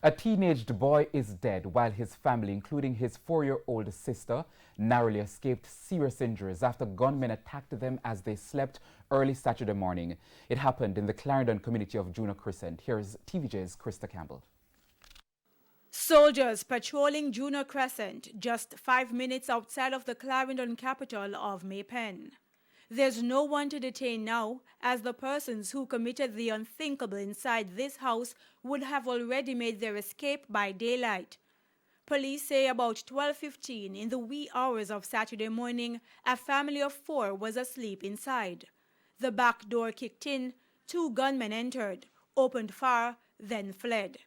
A teenaged boy is dead while his family, including his 4-year-old sister, narrowly escaped serious injuries after gunmen attacked them as they slept early Saturday morning. It happened in the Clarendon community of Juno Crescent. Here's TVJ's Krista Campbell. Soldiers patrolling Juno Crescent, just 5 minutes outside of the Clarendon capital of Maypen. There's no one to detain now, as the persons who committed the unthinkable inside this house would have already made their escape by daylight. Police say about 12:15 in the wee hours of Saturday morning, a family of 4 was asleep inside. The back door kicked in, 2 gunmen entered, opened fire, then fled.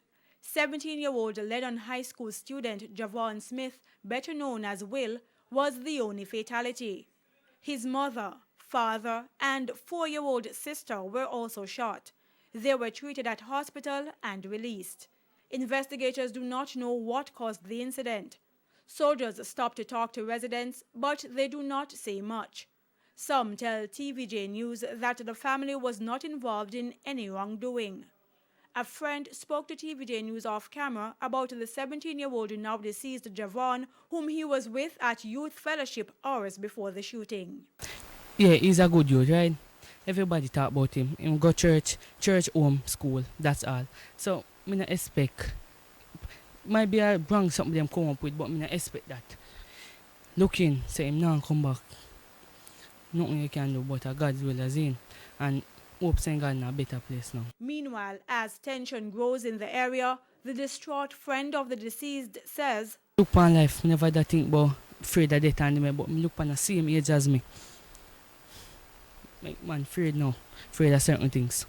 17-year-old Lebanon High School student Javon Smith, better known as Will, was the only fatality. His mother, father, and 4-year-old sister were also shot. They were treated at hospital and released. Investigators do not know what caused the incident. Soldiers stopped to talk to residents, but they do not say much. Some tell TVJ News that the family was not involved in any wrongdoing. A friend spoke to TVJ News off camera about the 17-year-old now deceased Javon, whom he was with at Youth Fellowship hours before the shooting. Yeah, he's a good youth, right? Everybody talk about him. Him go church, home, school, that's all. So, I don't expect, might be I bring something them come up with, but I don't expect that. Looking, say him now come back. Nothing you can do but God's will as in. And hope saying God in a better place now. Meanwhile, as tension grows in the area, the distraught friend of the deceased says, Look upon life, never that think about afraid of death and me, but me look upon the same age as me. Make man afraid now, afraid of certain things.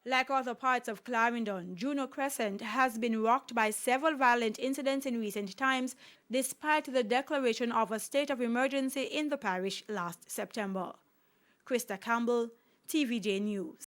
Like other parts of Clarendon, Juno Crescent has been rocked by several violent incidents in recent times, despite the declaration of a state of emergency in the parish last September. Krista Campbell, TVJ News.